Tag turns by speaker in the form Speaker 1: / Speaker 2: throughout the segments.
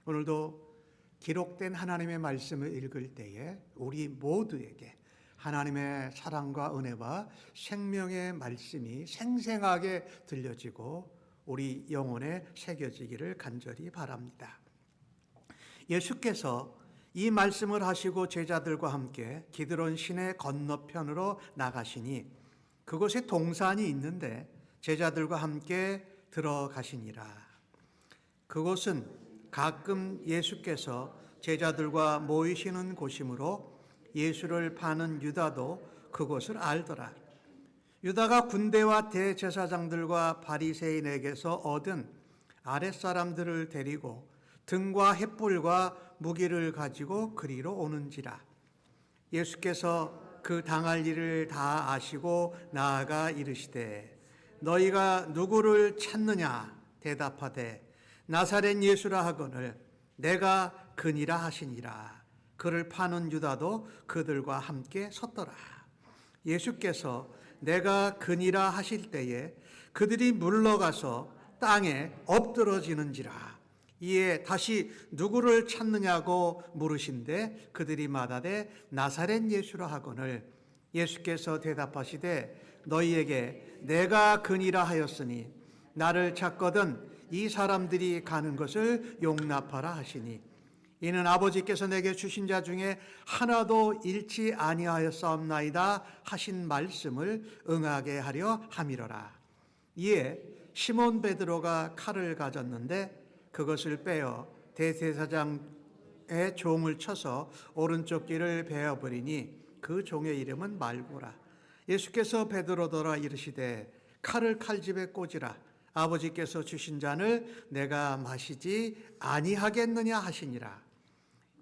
Speaker 1: 오늘도 기록된 하나님의 말씀을 읽을 때에 우리 모두에게 하나님의 사랑과 은혜와 생명의 말씀이 생생하게 들려지고 우리 영혼에 새겨지기를 간절히 바랍니다. 예수께서 이 말씀을 하시고 제자들과 함께 기드론 시내 건너편으로 나가시니 그곳에 동산이 있는데 제자들과 함께 들어가시니라. 그곳은 가끔 예수께서 제자들과 모이시는 곳이므로 예수를 파는 유다도 그곳을 알더라. 유다가 군대와 대제사장들과 바리새인에게서 얻은 아랫사람들을 데리고 등과 횃불과 무기를 가지고 그리로 오는지라. 예수께서 그 당할 일을 다 아시고 나아가 이르시되 너희가 누구를 찾느냐 대답하되 나사렛 예수라 하거늘 내가 그니라 하시니라. 그를 파는 유다도 그들과 함께 섰더라. 예수께서 내가 그니라 하실 때에 그들이 물러가서 땅에 엎드러지는지라. 이에 다시 누구를 찾느냐고 물으신데 그들이 말하되 나사렛 예수라 하거늘 예수께서 대답하시되 너희에게 내가 그니라 하였으니 나를 찾거든 이 사람들이 가는 것을 용납하라 하시니 이는 아버지께서 내게 주신 자 중에 하나도 잃지 아니하였사옵나이다 하신 말씀을 응하게 하려 함이로라. 이에 시몬 베드로가 칼을 가졌는데 그것을 빼어 대제사장의 종을 쳐서 오른쪽 귀를 베어버리니 그 종의 이름은 말고라. 예수께서 베드로더라 이르시되 칼을 칼집에 꽂으라. 아버지께서 주신 잔을 내가 마시지 아니하겠느냐 하시니라.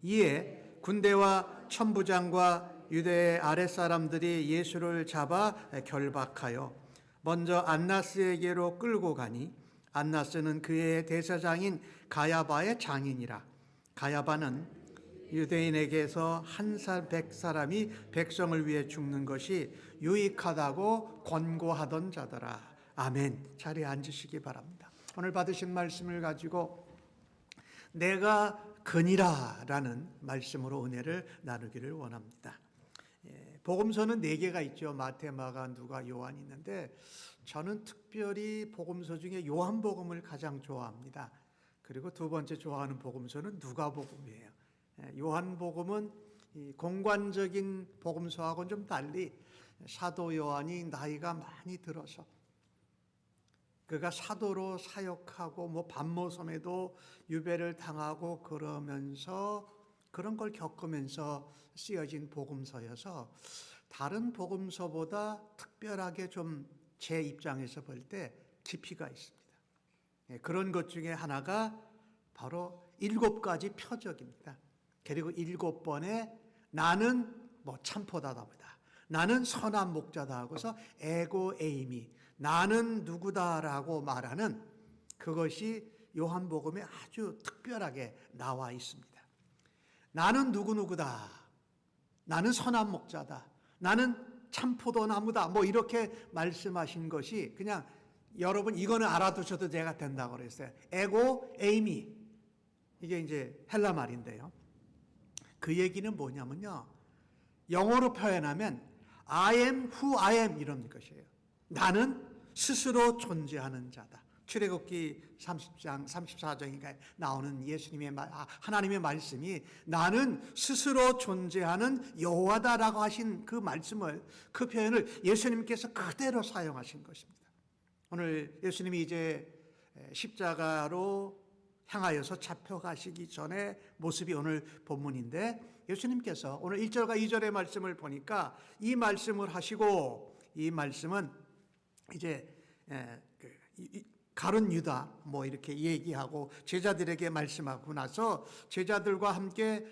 Speaker 1: 이에 군대와 천부장과 유대의 아랫사람들이 예수를 잡아 결박하여 먼저 안나스에게로 끌고 가니 안나스는 그의 대사장인 가야바의 장인이라. 가야바는 유대인에게서 한 살 100사람이 백성을 위해 죽는 것이 유익하다고 권고하던 자더라. 아멘. 자리에 앉으시기 바랍니다. 오늘 받으신 말씀을 가지고 내가 그니라라는 말씀으로 은혜를 나누기를 원합니다. 복음서는 4개가 있죠. 마태, 마가, 누가, 요한이 있는데 저는 특별히 복음서 중에 요한복음을 가장 좋아합니다. 그리고 두 번째 좋아하는 복음서는 누가복음이에요. 요한복음은 공관적인 복음서하고는 좀 달리 사도 요한이 나이가 많이 들어서 그가 사도로 사역하고 반모섬에도 유배를 당하고 그러면서 그런 걸 겪으면서 쓰여진 복음서여서 다른 복음서보다 특별하게 좀 제 입장에서 볼 때 깊이가 있습니다. 그런 것 중에 하나가 바로 7가지 표적입니다. 그리고 7번에 나는 참포다답니다. 나는 선한 목자다 하고서 에고 에이미 나는 누구다라고 말하는 그것이 요한복음에 아주 특별하게 나와 있습니다. 나는 누구누구다. 나는 선한 목자다. 나는 참포도나무다. 이렇게 말씀하신 것이 그냥 여러분 이거는 알아두셔도 제가 된다고 그랬어요. 에고 에이미 이게 이제 헬라 말인데요. 그 얘기는 뭐냐면요. 영어로 표현하면 I am who I am 이런 것이에요. 나는 스스로 존재하는 자다. 출애굽기 30장 34장에 나오는 예수님의 하나님의 말씀이 나는 스스로 존재하는 여호와다라고 하신 그 말씀을 그 표현을 예수님께서 그대로 사용하신 것입니다. 오늘 예수님이 이제 십자가로 향하여서 잡혀가시기 전에 모습이 오늘 본문인데 예수님께서 오늘 1절과 2절의 말씀을 보니까 이 말씀을 하시고 이 말씀은 이제 가룟 유다 이렇게 얘기하고 제자들에게 말씀하고 나서 제자들과 함께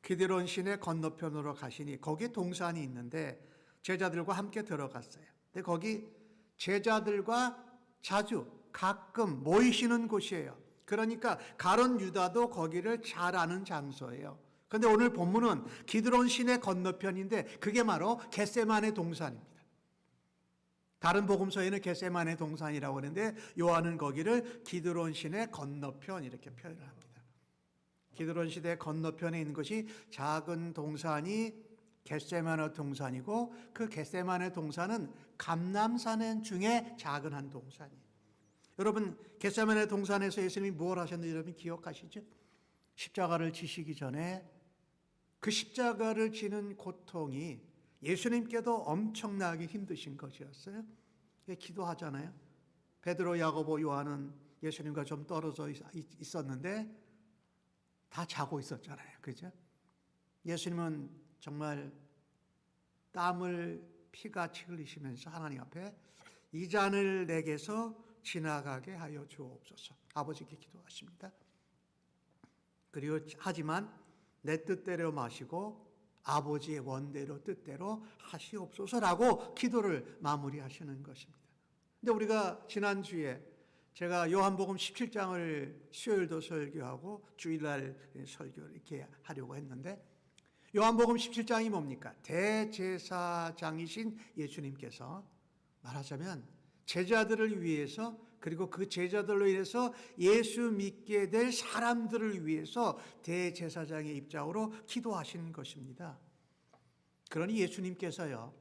Speaker 1: 기드론 시내 건너편으로 가시니 거기에 동산이 있는데 제자들과 함께 들어갔어요. 근데 거기 제자들과 자주 가끔 모이시는 곳이에요. 그러니까 가룟 유다도 거기를 잘 아는 장소예요. 그런데 오늘 본문은 기드론 시내 건너편인데 그게 바로 겟세마네 동산입니다. 다른 복음서에는 겟세마네 동산이라고 하는데 요한은 거기를 기드론 시내 건너편 이렇게 표현을 합니다. 기드론 시대 건너편에 있는 것이 작은 동산이 겟세마네 동산이고, 그 겟세마네 동산은 감람산 중에 작은 한 동산이에요. 여러분, 겟세마네 동산에서 예수님이 뭘 하셨는지 여러분 기억하시죠? 십자가를 지시기 전에 그 십자가를 지는 고통이 예수님께도 엄청나게 힘드신 것이었어요. 기도하잖아요. 베드로, 야고보, 요한은 예수님과 좀 떨어져 있었는데 다 자고 있었잖아요. 그죠? 예수님은 정말 땀을 피같이 흘리시면서 하나님 앞에 이 잔을 내게서 지나가게 하여 주옵소서. 아버지께 기도하십니다. 그리고 하지만 내 뜻대로 마시고 아버지의 원대로 뜻대로 하시옵소서라고 기도를 마무리하시는 것입니다. 근데 우리가 지난주에 제가 요한복음 17장을 수요일도 설교하고 주일날 설교를 이렇게 하려고 했는데, 요한복음 17장이 뭡니까? 대제사장이신 예수님께서 말하자면 제자들을 위해서, 그리고 그 제자들로 인해서 예수 믿게 될 사람들을 위해서 대제사장의 입장으로 기도하신 것입니다. 그러니 예수님께서요,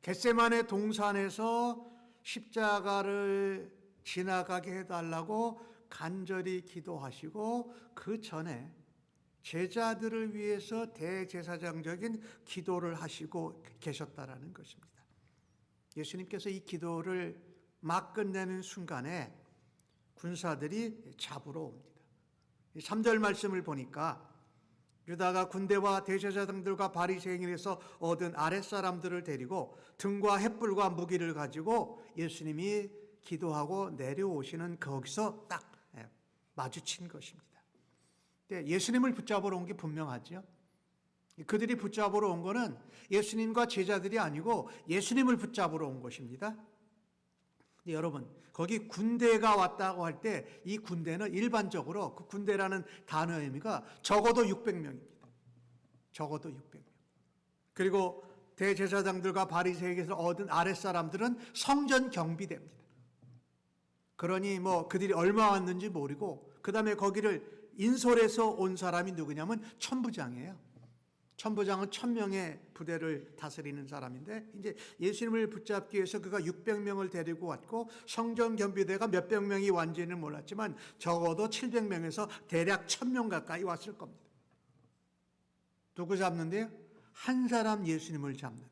Speaker 1: 겟세마네 동산에서 십자가를 지나가게 해달라고 간절히 기도하시고, 그 전에 제자들을 위해서 대제사장적인 기도를 하시고 계셨다라는 것입니다. 예수님께서 이 기도를 막 끝내는 순간에 군사들이 잡으러 옵니다. 3절 말씀을 보니까 유다가 군대와 대제사장들과 바리새인에서 얻은 아랫사람들을 데리고 등과 횃불과 무기를 가지고 예수님이 기도하고 내려오시는 거기서 딱 마주친 것입니다. 예수님을 붙잡으러 온 게 분명하죠. 그들이 붙잡으러 온 것은 예수님과 제자들이 아니고 예수님을 붙잡으러 온 것입니다. 여러분, 거기 군대가 왔다고 할 때 이 군대는 일반적으로 그 군대라는 단어의 의미가 적어도 600명입니다. 적어도 600명. 그리고 대제사장들과 바리새인에서 얻은 아랫사람들은 성전 경비대입니다. 그러니 그들이 얼마 왔는지 모르고, 그 다음에 거기를 인솔해서 온 사람이 누구냐면 천부장이에요. 천부장은 1000명의 부대를 다스리는 사람인데, 이제 예수님을 붙잡기 위해서 그가 600명을 데리고 왔고, 성전 경비대가 몇백 명이 왔는지는 몰랐지만 적어도 700명에서 대략 1000명 가까이 왔을 겁니다. 누구 잡는데요? 한 사람 예수님을 잡는데,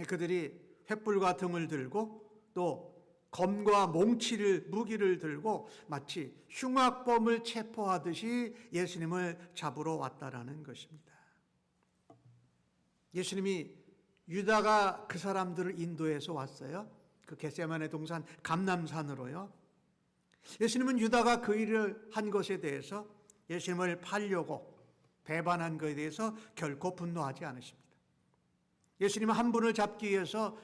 Speaker 1: 그들이 횃불과 등을 들고 또 검과 몽치를, 무기를 들고 마치 흉악범을 체포하듯이 예수님을 잡으러 왔다라는 것입니다. 예수님이 유다가 그 사람들을 인도해서 왔어요. 그 겟세마네 동산 감람산으로요. 예수님은 유다가 그 일을 한 것에 대해서, 예수님을 팔려고 배반한 것에 대해서 결코 분노하지 않으십니다. 예수님은 한 분을 잡기 위해서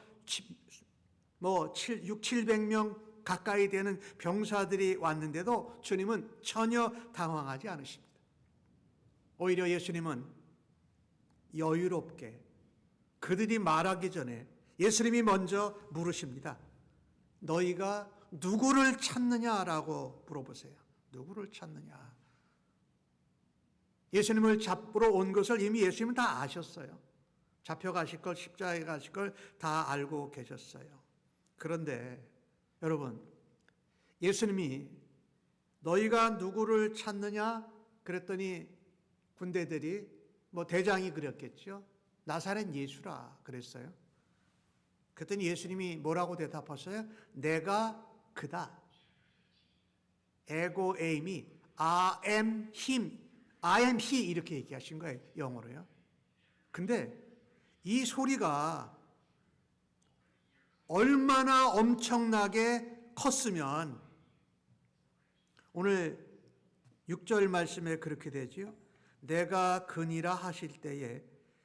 Speaker 1: 700명 가까이 되는 병사들이 왔는데도 주님은 전혀 당황하지 않으십니다. 오히려 예수님은 여유롭게 그들이 말하기 전에 예수님이 먼저 물으십니다. 너희가 누구를 찾느냐라고 물어보세요. 누구를 찾느냐? 예수님을 잡으러 온 것을 이미 예수님은 다 아셨어요. 잡혀가실 걸, 십자가에 가실 걸 다 알고 계셨어요. 그런데 여러분, 예수님이 너희가 누구를 찾느냐 그랬더니 군대들이 대장이 그랬겠죠. 나사렛 예수라 그랬어요. 그랬더니 예수님이 뭐라고 대답하셨어요? 내가 그다. 에고 에임이 I am him, I am he 이렇게 얘기하신 거예요. 영어로요. 근데 이 소리가 얼마나 엄청나게 컸으면 오늘 6절 말씀에 그렇게 되지요. 내가 그니라 하실 때에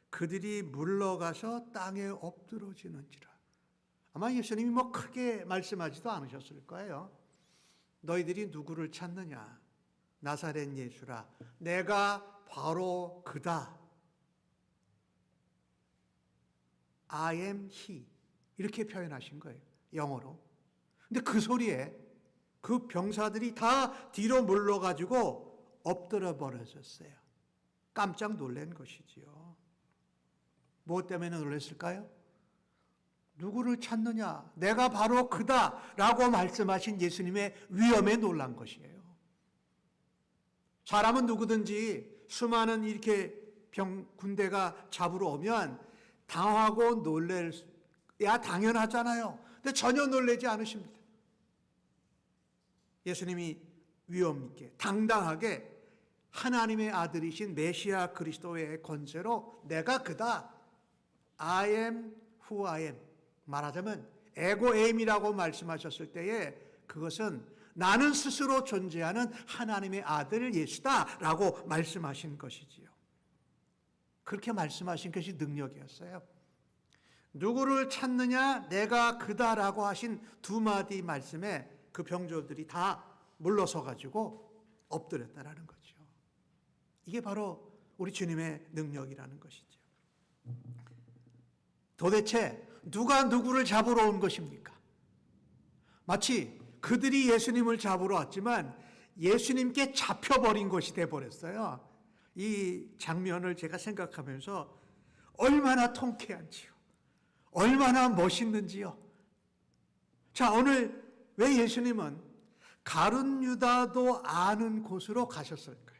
Speaker 1: 그들이 물러가서 땅에 엎드러지는지라. 아마 예수님이 크게 말씀하지도 않으셨을 거예요. 너희들이 누구를 찾느냐? 나사렛 예수라. 내가 바로 그다. I am he. 이렇게 표현하신 거예요. 영어로. 근데 그 소리에 그 병사들이 다 뒤로 물러가지고 엎드려 버려졌어요. 깜짝 놀란 것이지요. 무엇 때문에 놀랐을까요? 누구를 찾느냐? 내가 바로 그다 라고 말씀하신 예수님의 위엄에 놀란 것이에요. 사람은 누구든지 수많은 이렇게 군대가 잡으러 오면 당하고 놀래야 당연하잖아요. 근데 전혀 놀라지 않으십니다. 예수님이 위엄 있게 당당하게 하나님의 아들이신 메시아 그리스도의 권세로 내가 그다. I am who I am. 말하자면 에고 에임이라고 말씀하셨을 때에 그것은 나는 스스로 존재하는 하나님의 아들 예수다라고 말씀하신 것이지요. 그렇게 말씀하신 것이 능력이었어요. 누구를 찾느냐? 내가 그다라고 하신 두 마디 말씀에 그 병조들이 다 물러서 가지고 엎드렸다라는 거죠. 이게 바로 우리 주님의 능력이라는 것이죠. 도대체 누가 누구를 잡으러 온 것입니까? 마치 그들이 예수님을 잡으러 왔지만 예수님께 잡혀버린 것이 돼버렸어요. 이 장면을 제가 생각하면서 얼마나 통쾌한지요. 얼마나 멋있는지요. 자, 오늘 왜 예수님은 가룟 유다도 아는 곳으로 가셨을까요?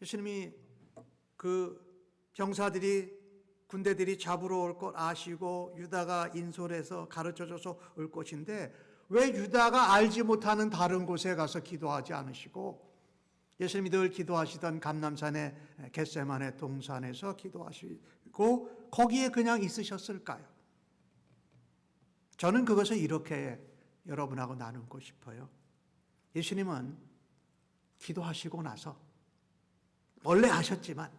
Speaker 1: 예수님이 그 병사들이 군대들이 잡으러 올 것 아시고 유다가 인솔해서 가르쳐줘서 올 것인데 왜 유다가 알지 못하는 다른 곳에 가서 기도하지 않으시고 예수님이 늘 기도하시던 감람산의 겟세마네 동산에서 기도하시고 거기에 그냥 있으셨을까요? 저는 그것을 이렇게 여러분하고 나누고 싶어요. 예수님은 기도하시고 나서 원래 하셨지만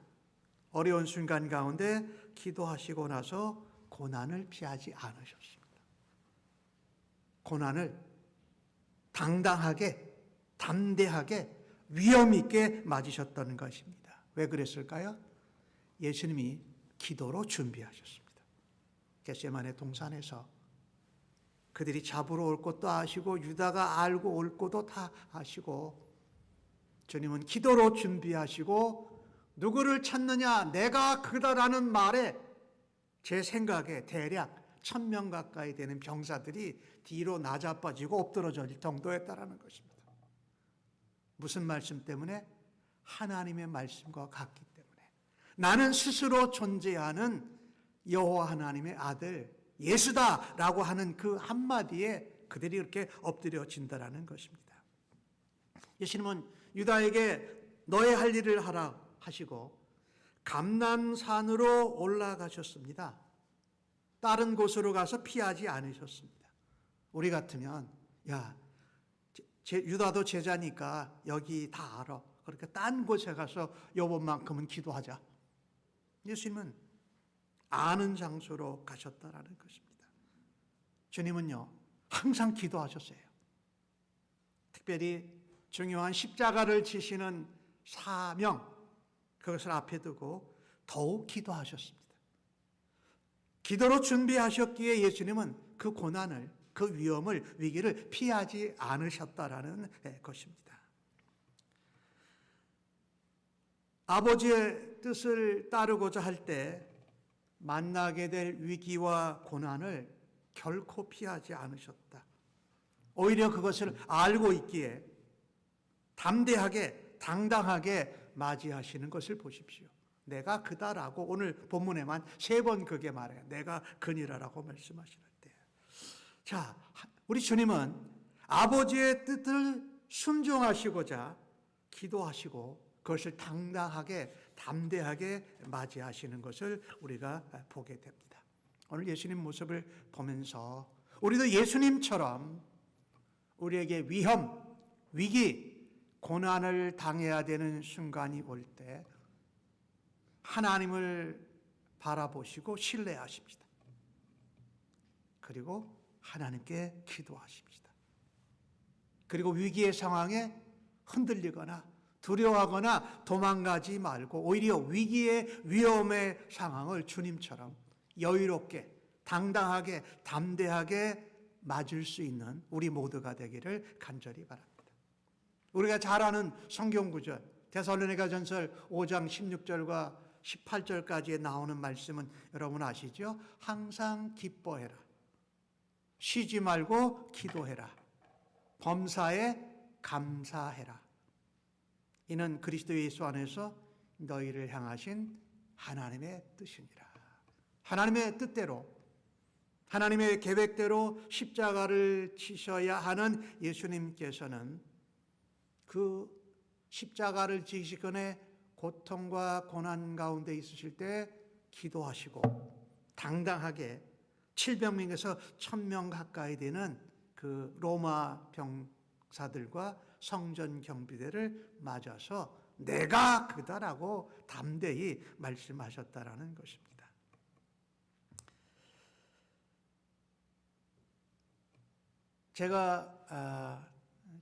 Speaker 1: 어려운 순간 가운데 기도하시고 나서 고난을 피하지 않으셨습니다. 고난을 당당하게, 담대하게, 위엄 있게 맞으셨던 것입니다. 왜 그랬을까요? 예수님이 기도로 준비하셨습니다. 겟세마네 동산에서 그들이 잡으러 올 것도 아시고 유다가 알고 올 것도 다 아시고 주님은 기도로 준비하시고 누구를 찾느냐? 내가 그다라는 말에 제 생각에 대략 1000명 가까이 되는 병사들이 뒤로 나자빠지고 엎드러질 정도였다라는 것입니다. 무슨 말씀 때문에? 하나님의 말씀과 같기 때문에. 나는 스스로 존재하는 여호와 하나님의 아들 예수다라고 하는 그 한마디에 그들이 이렇게 엎드려진다라는 것입니다. 예수님은 유다에게 너의 할 일을 하라 하시고 감람산으로 올라가셨습니다. 다른 곳으로 가서 피하지 않으셨습니다. 우리 같으면 야 유다도 제자니까 여기 다 알아. 그러니까 딴 곳에 가서 요번만큼은 기도하자. 예수님은 아는 장소로 가셨다라는 것입니다. 주님은요 항상 기도하셨어요. 특별히 중요한 십자가를 지시는 사명 그것을 앞에 두고 더욱 기도하셨습니다. 기도로 준비하셨기에 예수님은 그 고난을 그 위험을 위기를 피하지 않으셨다라는 것입니다. 아버지의 뜻을 따르고자 할 때 만나게 될 위기와 고난을 결코 피하지 않으셨다. 오히려 그것을 알고 있기에 담대하게 당당하게 맞이하시는 것을 보십시오. 내가 그다라고 오늘 본문에만 3번 그게 말해요. 내가 그니라라고 말씀하시는 때. 자, 우리 주님은 아버지의 뜻을 순종하시고자 기도하시고 그것을 당당하게 담대하게 맞이하시는 것을 우리가 보게 됩니다. 오늘 예수님 모습을 보면서 우리도 예수님처럼 우리에게 위험, 위기, 고난을 당해야 되는 순간이 올 때 하나님을 바라보시고 신뢰하십시다. 그리고 하나님께 기도하십시다. 그리고 위기의 상황에 흔들리거나 두려워하거나 도망가지 말고 오히려 위기의 위험의 상황을 주님처럼 여유롭게 당당하게 담대하게 맞을 수 있는 우리 모두가 되기를 간절히 바랍니다. 우리가 잘 아는 성경 구절, 데살로니가전서 5장 16절과 18절까지에 나오는 말씀은 여러분 아시죠? 항상 기뻐해라. 쉬지 말고 기도해라. 범사에 감사해라. 이는 그리스도 예수 안에서 너희를 향하신 하나님의 뜻이니라. 하나님의 뜻대로, 하나님의 계획대로 십자가를 지셔야 하는 예수님께서는 그 십자가를 지시건에 고통과 고난 가운데 있으실 때 기도하시고 당당하게 700명에서 1000명 가까이 되는 그 로마 병사들과 성전 경비대를 맞아서 내가 그다라고 담대히 말씀하셨다라는 것입니다. 제가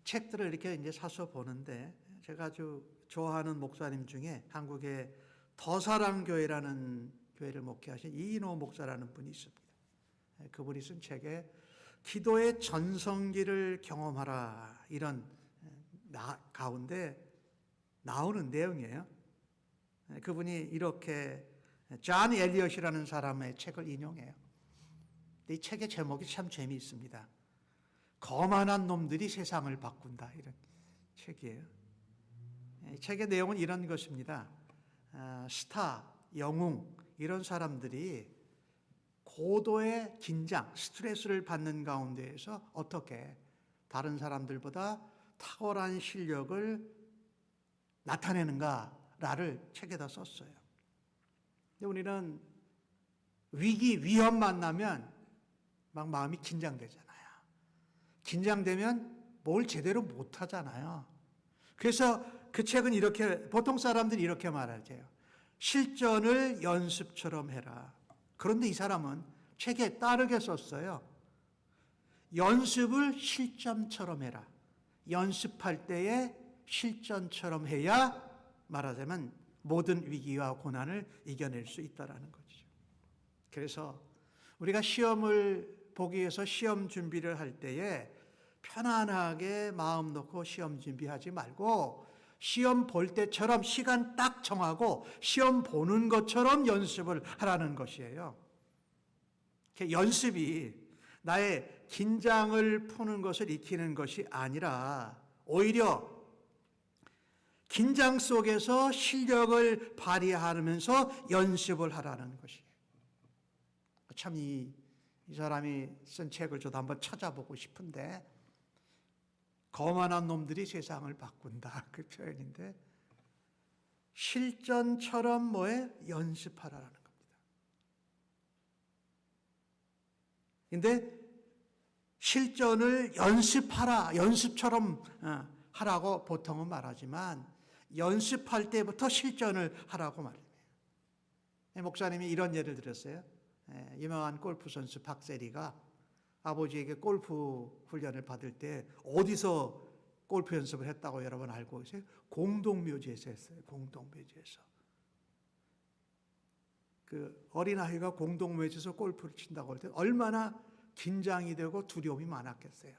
Speaker 1: 책들을 이렇게 이제 사서 보는데 제가 아주 좋아하는 목사님 중에 한국의 더사랑교회라는 교회를 목회하신 이인호 목사라는 분이 있습니다. 그분이 쓴 책에 기도의 전성기를 경험하라 이런 가운데 나오는 내용이에요. 그분이 이렇게 존 엘리엇이라는 사람의 책을 인용해요. 이 책의 제목이 참 재미있습니다. 거만한 놈들이 세상을 바꾼다 이런 책이에요. 이 책의 내용은 이런 것입니다. 스타, 영웅 이런 사람들이 고도의 긴장, 스트레스를 받는 가운데에서 어떻게 다른 사람들보다 탁월한 실력을 나타내는가를 책에다 썼어요. 근데 우리는 위기, 위험 만나면 막 마음이 긴장되잖아요. 긴장되면 뭘 제대로 못 하잖아요. 그래서 그 책은 이렇게, 보통 사람들이 이렇게 말하죠. 실전을 연습처럼 해라. 그런데 이 사람은 책에 다르게 썼어요. 연습을 실전처럼 해라. 연습할 때에 실전처럼 해야 말하자면 모든 위기와 고난을 이겨낼 수 있다는 거죠. 그래서 우리가 시험을 보기 위해서 시험 준비를 할 때에 편안하게 마음 놓고 시험 준비하지 말고 시험 볼 때처럼 시간 딱 정하고 시험 보는 것처럼 연습을 하라는 것이에요. 연습이 나의 긴장을 푸는 것을 익히는 것이 아니라 오히려 긴장 속에서 실력을 발휘하면서 연습을 하라는 것이에요. 참 이 사람이 쓴 책을 저도 한번 찾아보고 싶은데 거만한 놈들이 세상을 바꾼다 그 표현인데 실전처럼 뭐에 연습하라는 겁니다. 근데 실전을 연습하라, 연습처럼 하라고 보통은 말하지만 연습할 때부터 실전을 하라고 말해요. 목사님이 이런 예를 들었어요. 유명한 골프 선수 박세리가 아버지에게 골프 훈련을 받을 때 어디서 골프 연습을 했다고 여러분 알고 계세요? 공동묘지에서 했어요. 공동묘지에서. 그 어린아이가 공동묘지에서 골프를 친다고 할 때 얼마나 긴장이 되고 두려움이 많았겠어요.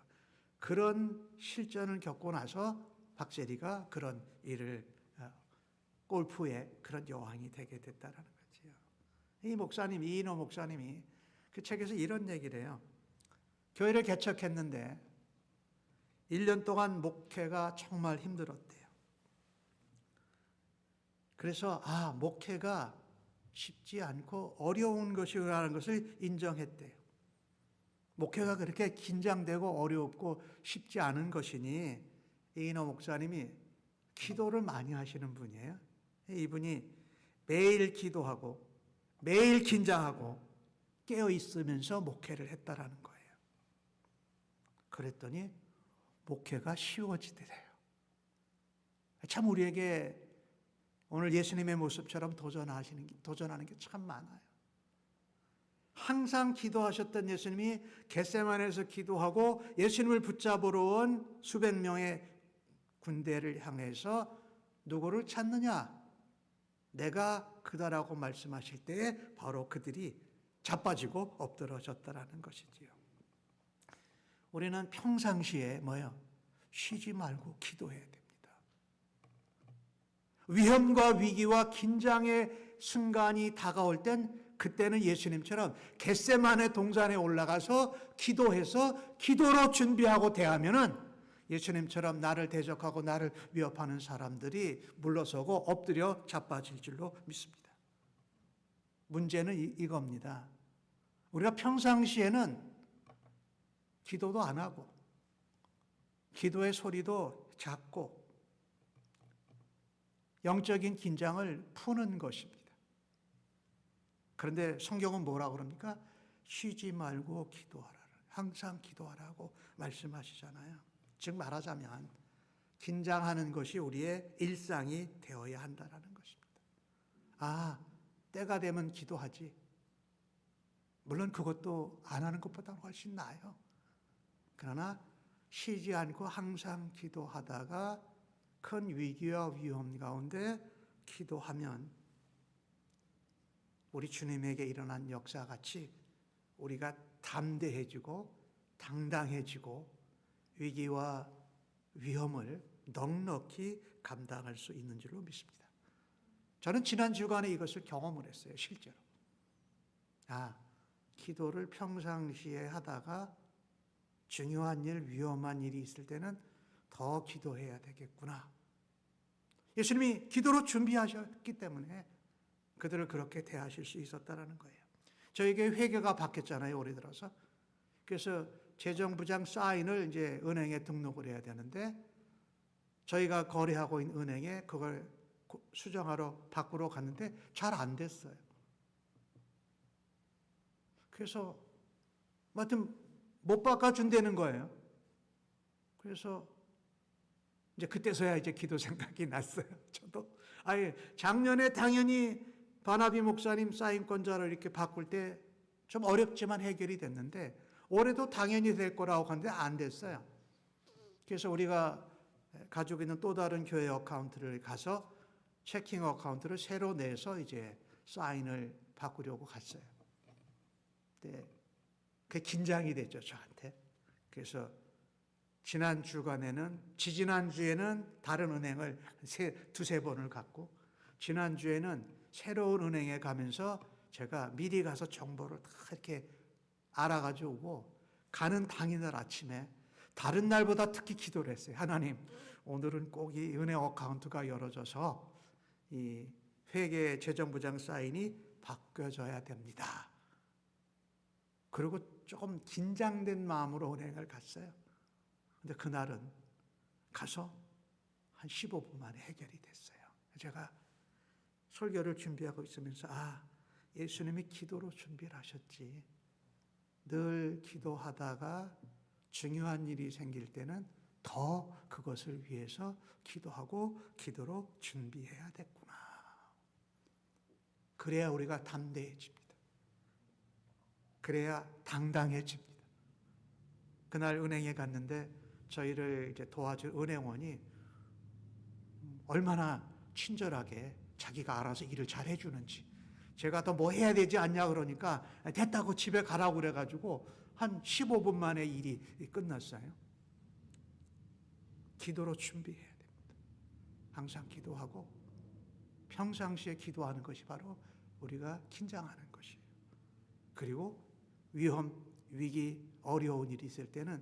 Speaker 1: 그런 실전을 겪고 나서 박세리가 그런 일을 골프에 그런 여왕이 되게 됐다는 거지요. 이 목사님, 이인호 목사님이 그 책에서 이런 얘기를 해요. 교회를 개척했는데 1년 동안 목회가 정말 힘들었대요. 그래서 목회가 쉽지 않고 어려운 것이라는 것을 인정했대요. 목회가 그렇게 긴장되고 어렵고 쉽지 않은 것이니 이인호 목사님이 기도를 많이 하시는 분이에요. 이분이 매일 기도하고 매일 긴장하고 깨어 있으면서 목회를 했다라는 거예요. 그랬더니 목회가 쉬워지더래요. 참 우리에게 오늘 예수님의 모습처럼 도전하는 게 참 많아요. 항상 기도하셨던 예수님이 겟세마네에서 기도하고 예수님을 붙잡으러 온 수백 명의 군대를 향해서 누구를 찾느냐? 내가 그다라고 말씀하실 때에 바로 그들이 자빠지고 엎드러졌다라는 것이지요. 우리는 평상시에 쉬지 말고 기도해야 됩니다. 위험과 위기와 긴장의 순간이 다가올 땐 그때는 예수님처럼 겟세마네 동산에 올라가서 기도해서 기도로 준비하고 대하면은 예수님처럼 나를 대적하고 나를 위협하는 사람들이 물러서고 엎드려 자빠질 줄로 믿습니다. 문제는 이겁니다. 우리가 평상시에는 기도도 안 하고 기도의 소리도 작고 영적인 긴장을 푸는 것입니다. 그런데 성경은 뭐라고 그럽니까? 쉬지 말고 기도하라. 항상 기도하라고 말씀하시잖아요. 즉 말하자면 긴장하는 것이 우리의 일상이 되어야 한다는 것입니다. 때가 되면 기도하지. 물론 그것도 안 하는 것보다 훨씬 나아요. 그러나 쉬지 않고 항상 기도하다가 큰 위기와 위험 가운데 기도하면 우리 주님에게 일어난 역사같이 우리가 담대해지고 당당해지고 위기와 위험을 넉넉히 감당할 수 있는 줄로 믿습니다. 저는 지난 주간에 이것을 경험을 했어요. 실제로. 기도를 평상시에 하다가 중요한 일, 위험한 일이 있을 때는 더 기도해야 되겠구나. 예수님이 기도로 준비하셨기 때문에 그들을 그렇게 대하실 수 있었다는 거예요. 저에게 회계가 바뀌었잖아요, 올해 들어서. 그래서 재정부장 사인을 이제 은행에 등록을 해야 되는데 저희가 거래하고 있는 은행에 그걸 수정하러 밖으로 갔는데 잘 안 됐어요. 그래서 하여튼 못 바꿔준다는 거예요. 그래서 이제 그때서야 이제 기도 생각이 났어요. 저도 작년에 당연히 바나비 목사님 사인권자로 이렇게 바꿀 때 좀 어렵지만 해결이 됐는데 올해도 당연히 될 거라고 하는데 안 됐어요. 그래서 우리가 가지고 있는 또 다른 교회 어카운트를 가서 체킹 어카운트를 새로 내서 이제 사인을 바꾸려고 갔어요. 근데 그게 긴장이 됐죠, 저한테. 그래서 지난 주에는 다른 은행을 두세 번을 갔고, 지난주에는 새로운 은행에 가면서 제가 미리 가서 정보를 다 이렇게 알아가지고 오고, 가는 당일날 아침에 다른 날보다 특히 기도를 했어요. 하나님, 오늘은 꼭 이 은행 어카운트가 열어져서 이 회계 재정부장 사인이 바뀌어져야 됩니다. 그리고 조금 긴장된 마음으로 은행을 갔어요. 근데 그날은 가서 한 15분 만에 해결이 됐어요. 제가 설교를 준비하고 있으면서 예수님이 기도로 준비를 하셨지. 늘 기도하다가 중요한 일이 생길 때는 더 그것을 위해서 기도하고 기도로 준비해야 됐구나. 그래야 우리가 담대해집니다. 그래야 당당해집니다. 그날 은행에 갔는데 저희를 이제 도와줄 은행원이 얼마나 친절하게 자기가 알아서 일을 잘 해주는지, 제가 더 뭐 해야 되지 않냐 그러니까 됐다고 집에 가라고 그래가지고 한 15분 만에 일이 끝났어요. 기도로 준비해야 됩니다. 항상 기도하고 평상시에 기도하는 것이 바로 우리가 긴장하는 것이에요. 그리고 위험, 위기, 어려운 일이 있을 때는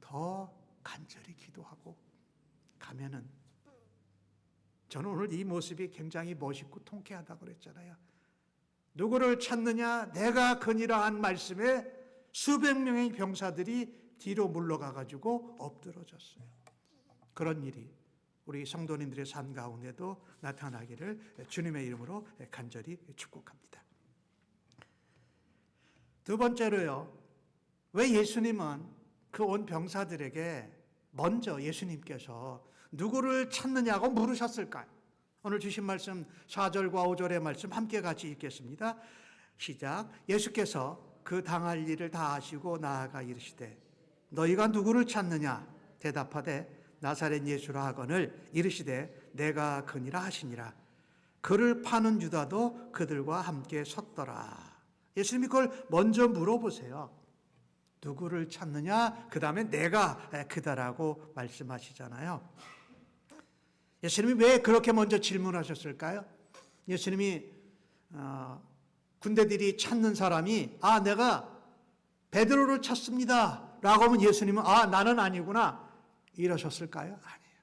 Speaker 1: 더 간절히 기도하고 가면은, 저는 오늘 이 모습이 굉장히 멋있고 통쾌하다고 그랬잖아요. 누구를 찾느냐? 내가 그니라 한 말씀에 수백 명의 병사들이 뒤로 물러가가지고 엎드러졌어요. 그런 일이 우리 성도님들의 삶 가운데도 나타나기를 주님의 이름으로 간절히 축복합니다. 두 번째로요, 왜 예수님은 그 온 병사들에게 먼저 예수님께서 누구를 찾느냐고 물으셨을까요? 오늘 주신 말씀 4절과 5절의 말씀 함께 같이 읽겠습니다. 시작. 예수께서 그 당할 일을 다 아시고 나아가 이르시되 너희가 누구를 찾느냐? 대답하되 나사렛 예수라 하거늘 이르시되 내가 그니라 하시니라. 그를 파는 유다도 그들과 함께 섰더라. 예수님이 그걸 먼저 물어보세요. 누구를 찾느냐? 그 다음에 내가 그다라고 말씀하시잖아요. 예수님이 왜 그렇게 먼저 질문하셨을까요? 예수님이 군대들이 찾는 사람이 내가 베드로를 찾습니다 라고 하면 예수님은 나는 아니구나 이러셨을까요? 아니에요.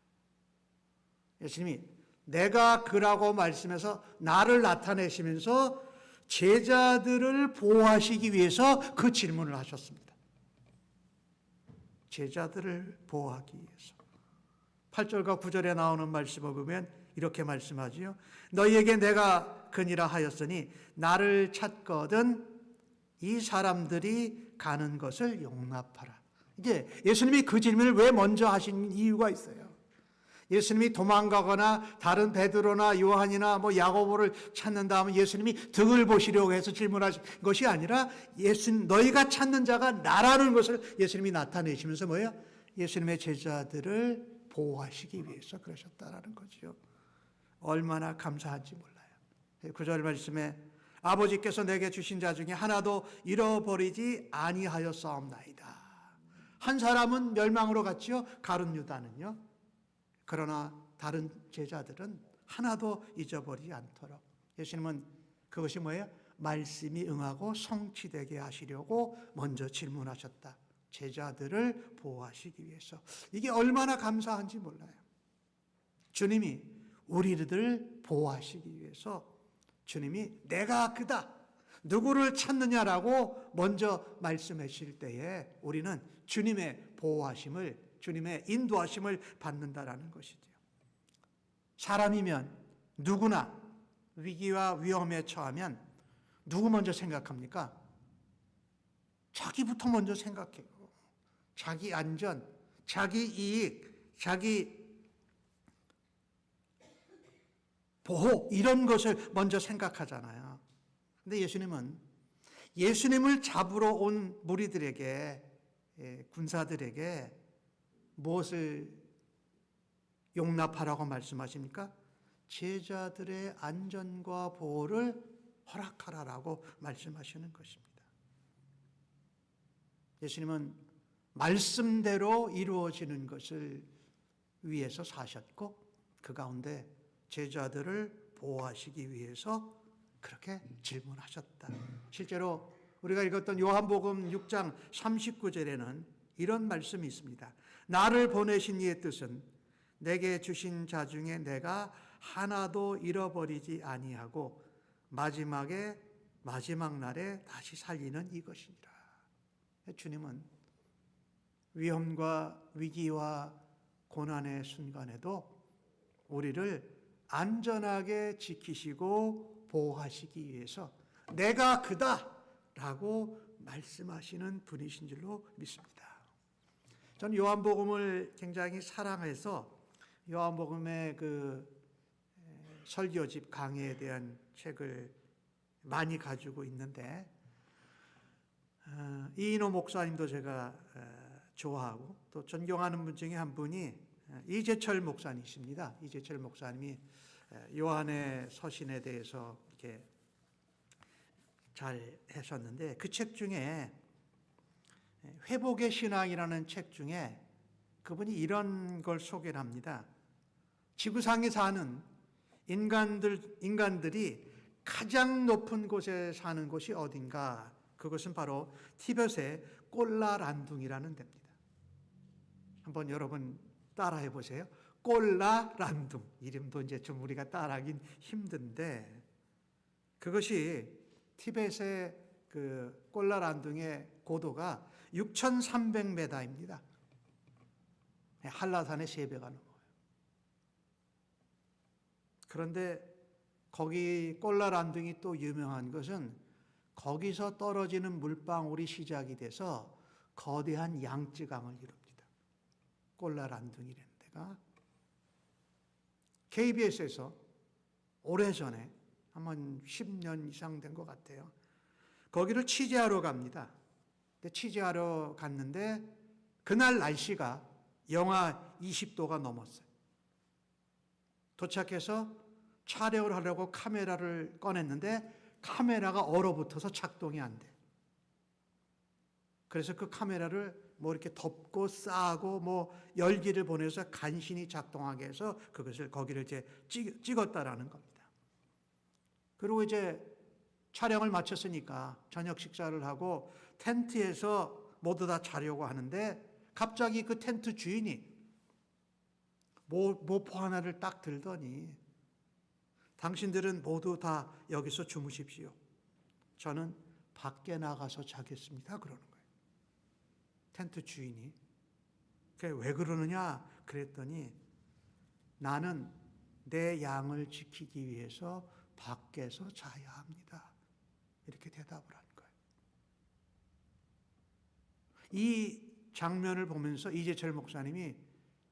Speaker 1: 예수님이 내가 그라고 말씀해서 나를 나타내시면서 제자들을 보호하시기 위해서 그 질문을 하셨습니다. 제자들을 보호하기 위해서. 8절과 9절에 나오는 말씀을 보면 이렇게 말씀하지요. 너희에게 내가 그니라 하였으니 나를 찾거든 이 사람들이 가는 것을 용납하라. 이게 예수님이 그 질문을 왜 먼저 하신 이유가 있어요. 예수님이 도망가거나 다른 베드로나 요한이나 야고보를 찾는다 하면 예수님이 등을 보시려고 해서 질문하신 것이 아니라 너희가 찾는 자가 나라는 것을 예수님이 나타내시면서 뭐예요? 예수님의 제자들을 보호하시기 위해서 그러셨다라는 거죠. 얼마나 감사한지 몰라요. 9절 말씀에 아버지께서 내게 주신 자 중에 하나도 잃어버리지 아니하였사옵나이다. 한 사람은 멸망으로 갔지요. 가룟 유다는요. 그러나 다른 제자들은 하나도 잊어버리지 않도록 예수님은 그것이 뭐예요? 말씀이 응하고 성취되게 하시려고 먼저 질문하셨다. 제자들을 보호하시기 위해서. 이게 얼마나 감사한지 몰라요. 주님이 우리를 보호하시기 위해서 주님이 내가 그다. 누구를 찾느냐라고 먼저 말씀하실 때에 우리는 주님의 보호하심을, 주님의 인도하심을 받는다라는 것이죠. 사람이면 누구나 위기와 위험에 처하면 누구 먼저 생각합니까? 자기부터 먼저 생각해요. 자기 안전, 자기 이익, 자기 보호 이런 것을 먼저 생각하잖아요. 근데 예수님을 잡으러 온 무리들에게, 군사들에게 무엇을 용납하라고 말씀하십니까? 제자들의 안전과 보호를 허락하라라고 말씀하시는 것입니다. 예수님은 말씀대로 이루어지는 것을 위해서 사셨고 그 가운데 제자들을 보호하시기 위해서 그렇게 질문하셨다. 실제로 우리가 읽었던 요한복음 6장 39절에는 이런 말씀이 있습니다. 나를 보내신 이의 뜻은 내게 주신 자 중에 내가 하나도 잃어버리지 아니하고 마지막 날에 다시 살리는 이것이니라. 주님은 위험과 위기와 고난의 순간에도 우리를 안전하게 지키시고 보호하시기 위해서 내가 그다라고 말씀하시는 분이신 줄로 믿습니다. 저는 요한복음을 굉장히 사랑해서 요한복음의 그 설교집 강해에 대한 책을 많이 가지고 있는데 이인호 목사님도 제가 좋아하고 또 존경하는 분 중에 한 분이 이재철 목사님이십니다. 이재철 목사님이 요한의 서신에 대해서 이렇게 잘 하셨는데 그 책 중에 회복의 신앙이라는 책 중에 그분이 이런 걸 소개를 합니다. 지구상에 사는 인간들이 가장 높은 곳에 사는 곳이 어딘가? 그것은 바로 티벳의 꼴라란둥이라는 데입니다. 한번 여러분 따라해 보세요. 꼴라란둥. 이름도 이제 좀 우리가 따라하긴 힘든데 그것이 티벳의 그 꼴라란둥의 고도가 6,300m입니다. 한라산의 3배가 넘어요. 그런데 거기 꼴라란둥이 또 유명한 것은 거기서 떨어지는 물방울이 시작이 돼서 거대한 양쯔강을 이룹니다. 꼴라란둥이라는 데가 KBS에서 오래전에 한번 10년 이상 된 것 같아요. 거기를 취재하러 갑니다. 근데 취재하러 갔는데 그날 날씨가 영하 20도가 넘었어요. 도착해서 촬영을 하려고 카메라를 꺼냈는데 카메라가 얼어붙어서 작동이 안 돼. 그래서 그 카메라를 뭐 이렇게 덮고 싸고 뭐 열기를 보내서 간신히 작동하게 해서 그것을 거기를 이제 찍었다라는 겁니다. 그리고 이제 촬영을 마쳤으니까 저녁 식사를 하고 텐트에서 모두 다 자려고 하는데 갑자기 그 텐트 주인이 모포 하나를 딱 들더니 당신들은 모두 다 여기서 주무십시오. 저는 밖에 나가서 자겠습니다. 그러는 거예요. 텐트 주인이. 왜 그러느냐 그랬더니 나는 내 양을 지키기 위해서 밖에서 자야 합니다. 이렇게 대답을 한 거예요. 이 장면을 보면서 이재철 목사님이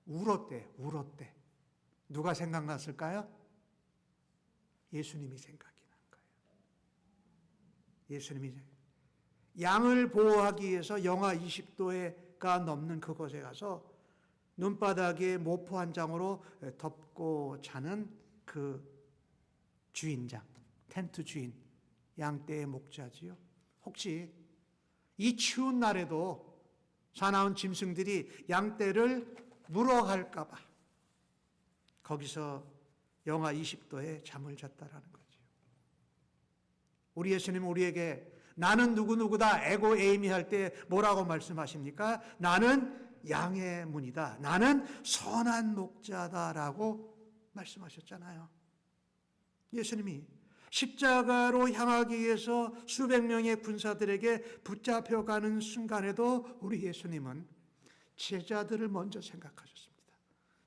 Speaker 1: 울었대. 누가 생각났을까요? 예수님이 생각이 난 거예요. 예수님이 양을 보호하기 위해서 영하 20도가 넘는 그곳에 가서 눈바닥에 모포 한 장으로 덮고 자는 그 주인장, 텐트 주인, 양떼의 목자지요. 혹시 이 추운 날에도 사나운 짐승들이 양떼를 물어갈까 봐 거기서 영하 20도에 잠을 잤다라는 거죠. 우리 예수님은 우리에게 나는 누구누구다 에고 에이미 할 때 뭐라고 말씀하십니까? 나는 양의 문이다. 나는 선한 목자다라고 말씀하셨잖아요. 예수님이 십자가로 향하기 위해서 수백 명의 군사들에게 붙잡혀가는 순간에도 우리 예수님은 제자들을 먼저 생각하셨습니다.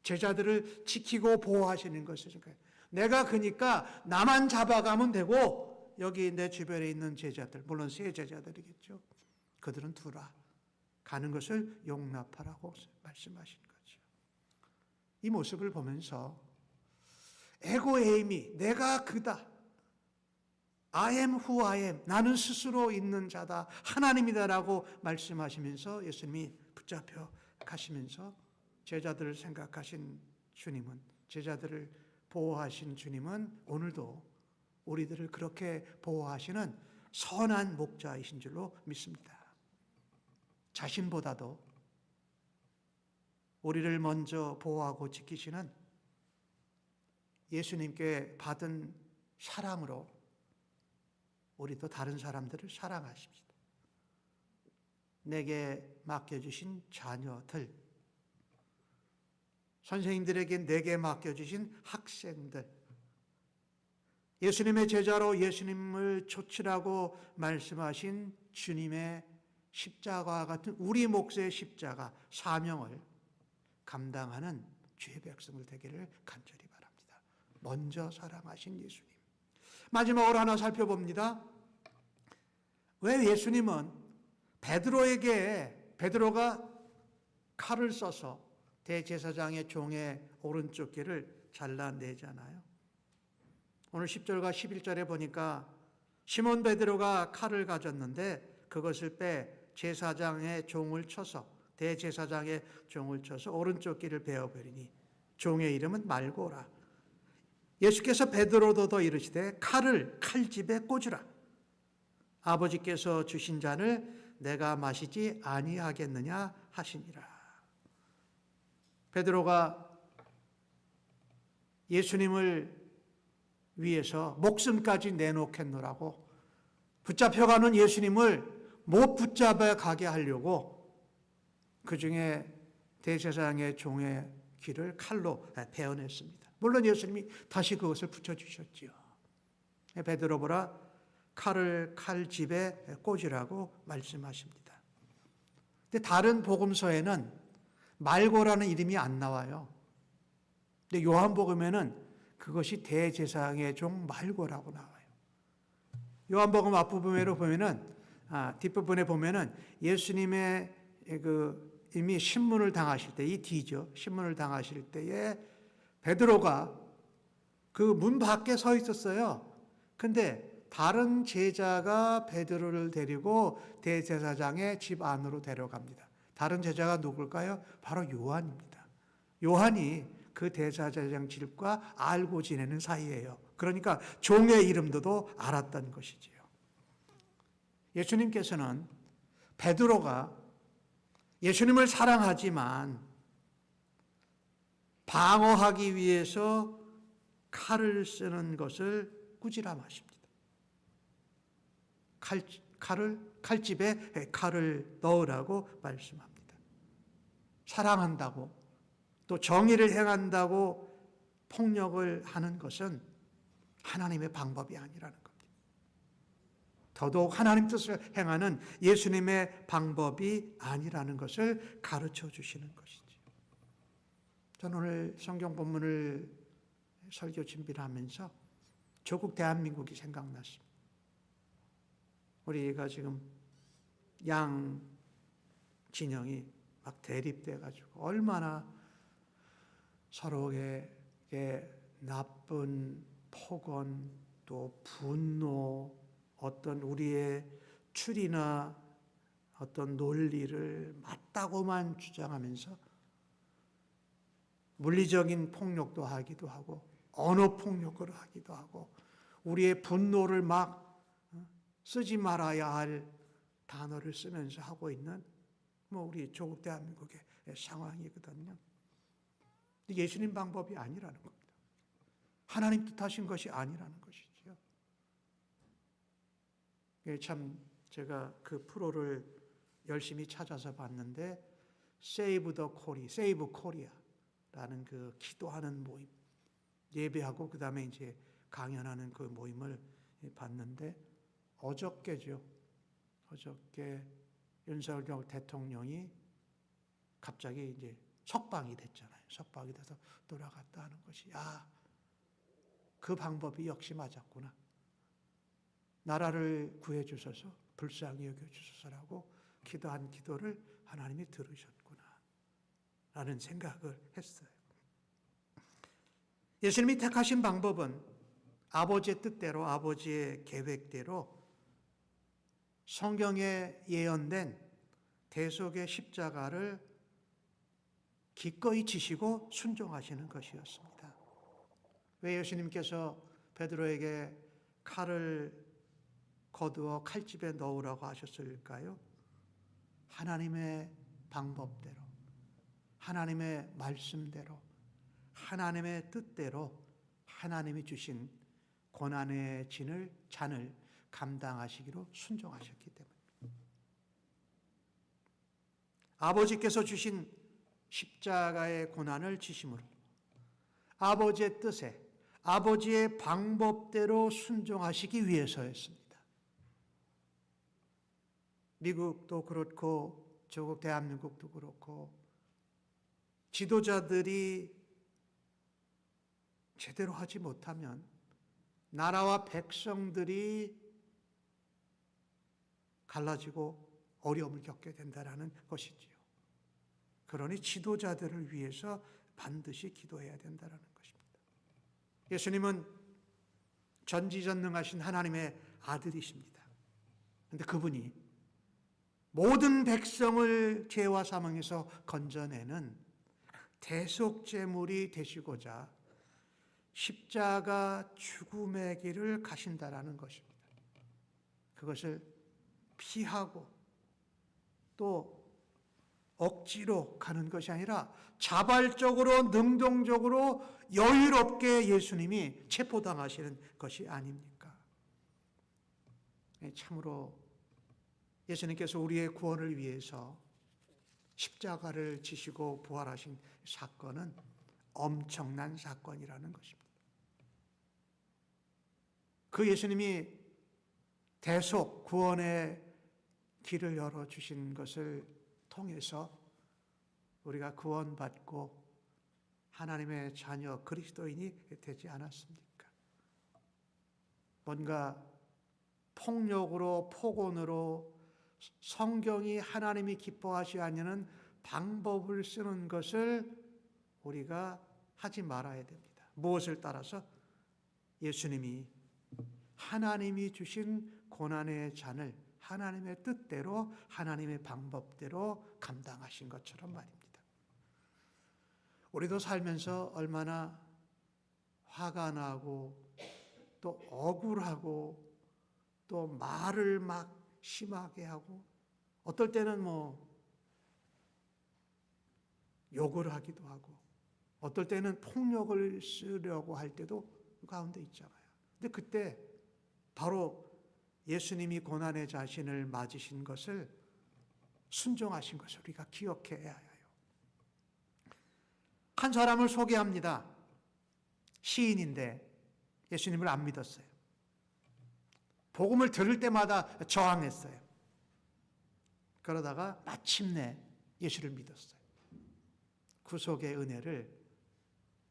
Speaker 1: 제자들을 지키고 보호하시는 것을 생각해요. 내가 그러니까 나만 잡아가면 되고 여기 내 주변에 있는 제자들, 물론 세 제자들이겠죠. 그들은 두라. 가는 것을 용납하라고 말씀하신 거죠. 이 모습을 보면서 에고 에이미, 내가 그다. I am who I am. 나는 스스로 있는 자다. 하나님이다라고 말씀하시면서 예수님이 붙잡혀 가시면서 제자들을 생각하신 주님은, 제자들을 보호하신 주님은 오늘도 우리들을 그렇게 보호하시는 선한 목자이신 줄로 믿습니다. 자신보다도 우리를 먼저 보호하고 지키시는 예수님께 받은 사랑으로 우리도 다른 사람들을 사랑하십시다. 내게 맡겨주신 자녀들, 선생님들에게 내게 맡겨주신 학생들, 예수님의 제자로 예수님을 좇으라고 말씀하신 주님의 십자가와 같은 우리 몫의 십자가 사명을 감당하는 주의 백성을 되기를 간절히 바랍니다. 먼저 사랑하신 예수님. 마지막으로 하나 살펴봅니다. 왜 예수님은 베드로가 칼을 써서 대제사장의 종의 오른쪽 귀를 잘라내잖아요. 오늘 10절과 11절에 보니까 시몬 베드로가 칼을 가졌는데 그것을 빼 제사장의 종을 쳐서 대제사장의 종을 쳐서 오른쪽 귀를 베어버리니 종의 이름은 말고라. 예수께서 베드로도 더 이르시되 칼을 칼집에 꽂으라. 아버지께서 주신 잔을 내가 마시지 아니하겠느냐 하시니라. 베드로가 예수님을 위해서 목숨까지 내놓겠노라고 붙잡혀가는 예수님을 못 붙잡아 가게 하려고 그 중에 대제사장의 종의 귀를 칼로 베어냈습니다. 물론 예수님이 다시 그것을 붙여주셨지요. 베드로 보라 칼을 칼집에 꽂으라고 말씀하십니다. 근데 다른 복음서에는 말고라는 이름이 안 나와요. 근데 요한복음에는 그것이 대제사장의 종 말고라고 나와요. 요한복음 앞부분에 보면은 뒷부분에 보면은 예수님의 이미 신문을 당하실 때 이 뒤죠. 신문을 당하실 때에 베드로가 그 문 밖에 서 있었어요. 근데 다른 제자가 베드로를 데리고 대제사장의 집 안으로 데려갑니다. 다른 제자가 누굴까요? 바로 요한입니다. 요한이 그 대제사장 집과 알고 지내는 사이예요. 그러니까 종의 이름도 알았던 것이지요. 예수님께서는 베드로가 예수님을 사랑하지만 방어하기 위해서 칼을 쓰는 것을 꾸지람하십니다. 칼집에 칼을 넣으라고 말씀합니다. 사랑한다고 또 정의를 행한다고 폭력을 하는 것은 하나님의 방법이 아니라는 겁니다. 더더욱 하나님 뜻을 행하는 예수님의 방법이 아니라는 것을 가르쳐 주시는 것이죠. 저는 오늘 성경 본문을 설교 준비를 하면서 조국 대한민국이 생각났습니다. 우리가 지금 양 진영이 막 대립돼 가지고 얼마나 서로에게 나쁜 폭언 또 분노 어떤 우리의 추리나 어떤 논리를 맞다고만 주장하면서 물리적인 폭력도 하기도 하고 언어 폭력을 하기도 하고 우리의 분노를 막 쓰지 말아야 할 단어를 쓰면서 하고 있는 우리 조국 대한민국의 상황이거든요. 예수님 방법이 아니라는 겁니다. 하나님 뜻하신 것이 아니라는 것이죠. 참 제가 그 프로를 열심히 찾아서 봤는데 Save the Korea, Save Korea라는 그 기도하는 모임 예배하고 그 다음에 이제 강연하는 그 모임을 봤는데 어저께죠. 어저께 윤석열 대통령이 갑자기 이제 석방이 됐잖아요. 석방이 돼서 돌아갔다 하는 것이 그 방법이 역시 맞았구나. 나라를 구해 주셔서 불쌍히 여겨 주소서라고 기도한 기도를 하나님이 들으셨구나 라는 생각을 했어요. 예수님이 택하신 방법은 아버지의 뜻대로 아버지의 계획대로 성경에 예언된 대속의 십자가를 기꺼이 지시고 순종하시는 것이었습니다. 왜 예수님께서 베드로에게 칼을 거두어 칼집에 넣으라고 하셨을까요? 하나님의 방법대로, 하나님의 말씀대로, 하나님의 뜻대로 하나님이 주신 고난의 잔을 감당하시기로 순종하셨기 때문입니다. 아버지께서 주신 십자가의 고난을 지심으로 아버지의 뜻에 아버지의 방법대로 순종하시기 위해서였습니다. 미국도 그렇고 조국 대한민국도 그렇고 지도자들이 제대로 하지 못하면 나라와 백성들이 갈라지고 어려움을 겪게 된다는 것이지요. 그러니 지도자들을 위해서 반드시 기도해야 된다는 것입니다. 예수님은 전지전능하신 하나님의 아들이십니다. 그런데 그분이 모든 백성을 죄와 사망에서 건져내는 대속제물이 되시고자 십자가 죽음의 길을 가신다라는 것입니다. 그것을 피하고 또 억지로 가는 것이 아니라 자발적으로 능동적으로 여유롭게 예수님이 체포당하시는 것이 아닙니까? 참으로 예수님께서 우리의 구원을 위해서 십자가를 지시고 부활하신 사건은 엄청난 사건이라는 것입니다. 그 예수님이 대속 구원의 길을 열어주신 것을 통해서 우리가 구원받고 하나님의 자녀 그리스도인이 되지 않았습니까? 뭔가 폭력으로 폭언으로 성경이 하나님이 기뻐하지 않는 방법을 쓰는 것을 우리가 하지 말아야 됩니다. 무엇을 따라서? 예수님이 하나님이 주신 고난의 잔을 하나님의 뜻대로 하나님의 방법대로 감당하신 것처럼 말입니다. 우리도 살면서 얼마나 화가 나고 또 억울하고 또 말을 막 심하게 하고 어떨 때는 욕을 하기도 하고 어떨 때는 폭력을 쓰려고 할 때도 그 가운데 있잖아요. 근데 그때 바로 예수님이 고난의 자신을 맞으신 것을, 순종하신 것을 우리가 기억해야 해요. 한 사람을 소개합니다. 시인인데 예수님을 안 믿었어요. 복음을 들을 때마다 저항했어요. 그러다가 마침내 예수를 믿었어요. 구속의 은혜를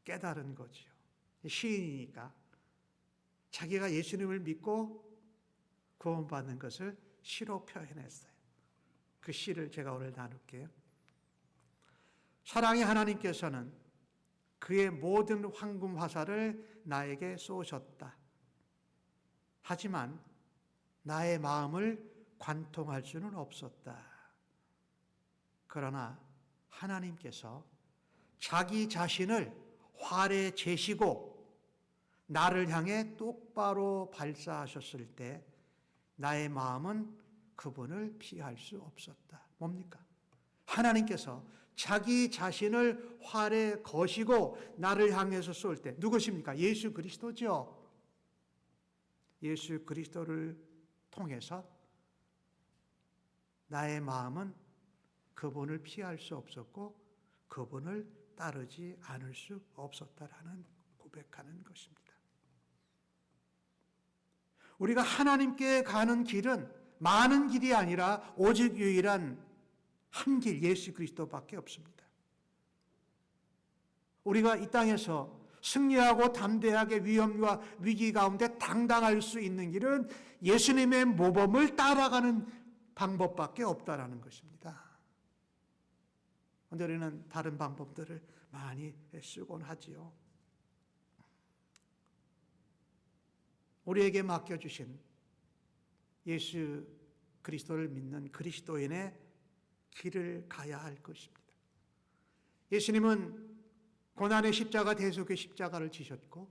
Speaker 1: 깨달은 거지요. 시인이니까 자기가 예수님을 믿고 구원받는 것을 시로 표현했어요. 그 시를 제가 오늘 나눌게요. 사랑의 하나님께서는 그의 모든 황금 화살을 나에게 쏘셨다. 하지만 나의 마음을 관통할 수는 없었다. 그러나 하나님께서 자기 자신을 활에 재시고 나를 향해 똑바로 발사하셨을 때 나의 마음은 그분을 피할 수 없었다. 뭡니까? 하나님께서 자기 자신을 활에 거시고 나를 향해서 쏠 때 누구십니까? 예수 그리스도죠. 예수 그리스도를 통해서 나의 마음은 그분을 피할 수 없었고 그분을 따르지 않을 수 없었다라는 고백하는 것입니다. 우리가 하나님께 가는 길은 많은 길이 아니라 오직 유일한 한 길, 예수 그리스도밖에 없습니다. 우리가 이 땅에서 승리하고 담대하게 위험과 위기 가운데 당당할 수 있는 길은 예수님의 모범을 따라가는 방법밖에 없다라는 것입니다. 그런데 우리는 다른 방법들을 많이 쓰곤 하지요. 우리에게 맡겨주신 예수 그리스도를 믿는 그리스도인의 길을 가야 할 것입니다. 예수님은 고난의 십자가 대속의 십자가를 지셨고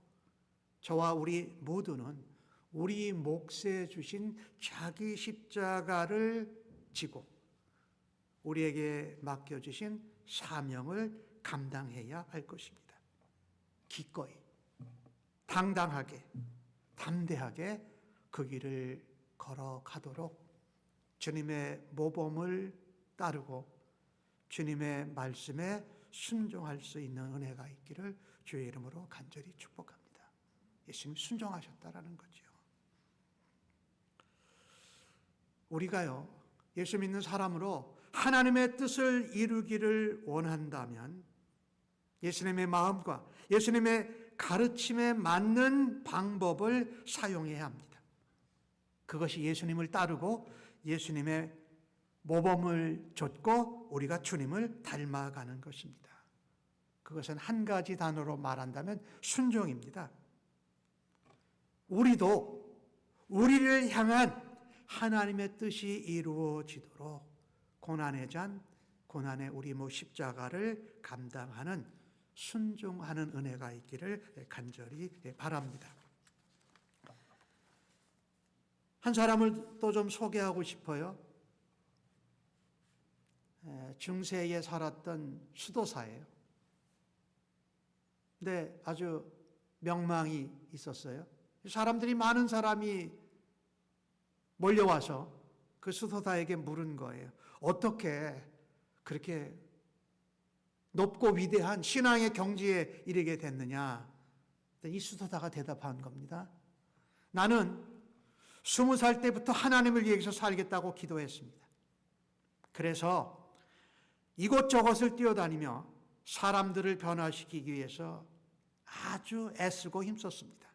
Speaker 1: 저와 우리 모두는 우리 몫에 주신 자기 십자가를 지고 우리에게 맡겨주신 사명을 감당해야 할 것입니다. 기꺼이 당당하게 담대하게 그 길을 걸어가도록 주님의 모범을 따르고 주님의 말씀에 순종할 수 있는 은혜가 있기를 주의 이름으로 간절히 축복합니다. 예수님 순종하셨다라는 거죠. 우리가요, 예수 믿는 사람으로 하나님의 뜻을 이루기를 원한다면 예수님의 마음과 예수님의 가르침에 맞는 방법을 사용해야 합니다. 그것이 예수님을 따르고 예수님의 모범을 좇고 우리가 주님을 닮아가는 것입니다. 그것은 한 가지 단어로 말한다면 순종입니다. 우리도 우리를 향한 하나님의 뜻이 이루어지도록 고난의 잔, 고난의 우리 십자가를 감당하는 순종하는 은혜가 있기를 간절히 바랍니다. 한 사람을 또 좀 소개하고 싶어요. 중세에 살았던 수도사예요. 근데 아주 명망이 있었어요. 많은 사람이 몰려와서 그 수도사에게 물은 거예요. 어떻게 그렇게 높고 위대한 신앙의 경지에 이르게 됐느냐? 이 수도사가 대답한 겁니다. 나는 20살 때부터 하나님을 위해서 살겠다고 기도했습니다. 그래서 이곳저곳을 뛰어다니며 사람들을 변화시키기 위해서 아주 애쓰고 힘썼습니다.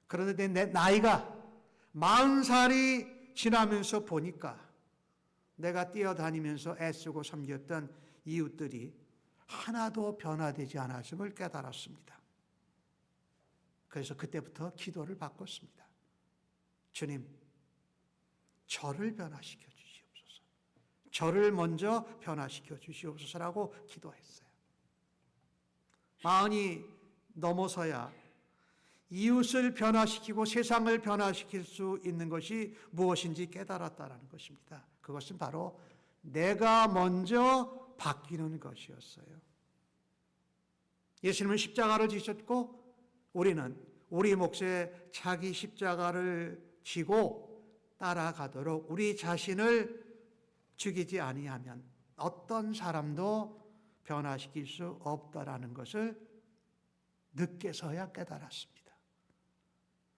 Speaker 1: 그런데 내 나이가 40살이 지나면서 보니까 내가 뛰어다니면서 애쓰고 섬겼던 이웃들이 하나도 변화되지 않았음을 깨달았습니다. 그래서 그때부터 기도를 바꿨습니다. 주님, 저를 변화시켜 주시옵소서. 저를 먼저 변화시켜 주시옵소서라고 기도했어요. 40이 넘어서야 이웃을 변화시키고 세상을 변화시킬 수 있는 것이 무엇인지 깨달았다는 것입니다. 그것은 바로 내가 먼저 바뀌는 것이었어요. 예수님은 십자가를 지셨고 우리는 우리 몫에 자기 십자가를 지고 따라가도록 우리 자신을 죽이지 아니하면 어떤 사람도 변화시킬 수 없다라는 것을 늦게서야 깨달았습니다.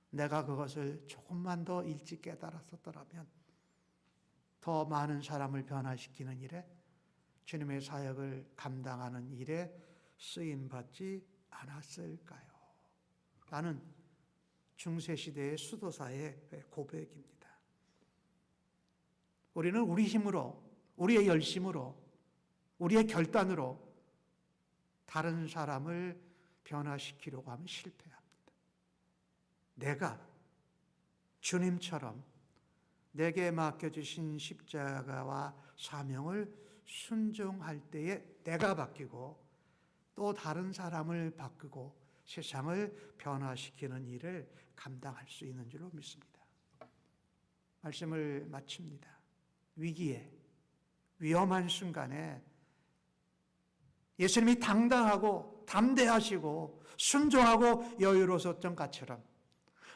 Speaker 1: 내가 그것을 조금만 더 일찍 깨달았었더라면 더 많은 사람을 변화시키는 일에, 주님의 사역을 감당하는 일에 쓰임받지 않았을까요? 라는 중세시대의 수도사의 고백입니다. 우리는 우리 힘으로, 우리의 열심으로, 우리의 결단으로 다른 사람을 변화시키려고 하면 실패합니다. 내가 주님처럼 내게 맡겨주신 십자가와 사명을 순종할 때에 내가 바뀌고 또 다른 사람을 바꾸고 세상을 변화시키는 일을 감당할 수 있는 줄로 믿습니다. 말씀을 마칩니다. 위기에, 위험한 순간에 예수님이 당당하고 담대하시고 순종하고 여유로웠던 것처럼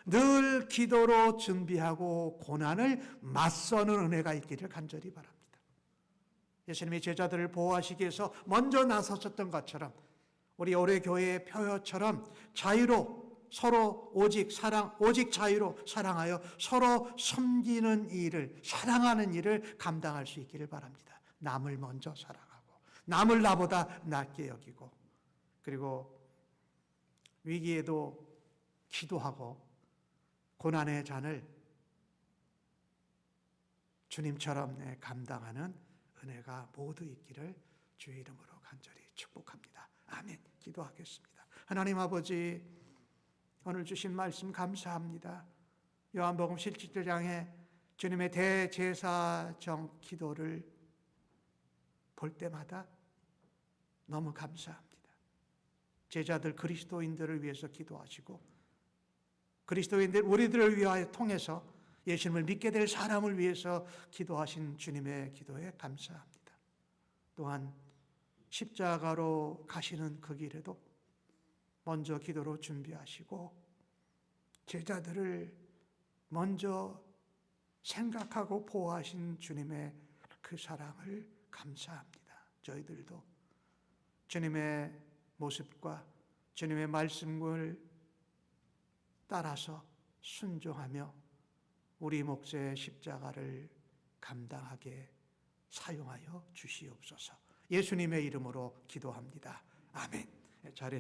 Speaker 1: 늘 기도로 준비하고 고난을 맞서는 은혜가 있기를 간절히 바랍니다. 예수님이 제자들을 보호하시기 위해서 먼저 나섰었던 것처럼 우리 올해 교회의 표어처럼 자유로 서로 오직 자유로 사랑하여 서로 섬기는 일을, 사랑하는 일을 감당할 수 있기를 바랍니다. 남을 먼저 사랑하고 남을 나보다 낫게 여기고 그리고 위기에도 기도하고 고난의 잔을 주님처럼 감당하는 은혜가 모두 있기를 주의 이름으로 간절히 축복합니다. 아멘. 기도하겠습니다. 하나님 아버지, 오늘 주신 말씀 감사합니다. 요한복음 17장에 주님의 대제사장 기도를 볼 때마다 너무 감사합니다. 제자들 그리스도인들을 위해서 기도하시고 그리스도인들 우리들을 위하여 통해서 예수님을 믿게 될 사람을 위해서 기도하신 주님의 기도에 감사합니다. 또한 십자가로 가시는 그 길에도 먼저 기도로 준비하시고 제자들을 먼저 생각하고 보호하신 주님의 그 사랑을 감사합니다. 저희들도 주님의 모습과 주님의 말씀을 따라서 순종하며 우리 몫의 십자가를 감당하게 사용하여 주시옵소서. 예수님의 이름으로 기도합니다. 아멘. 자리에서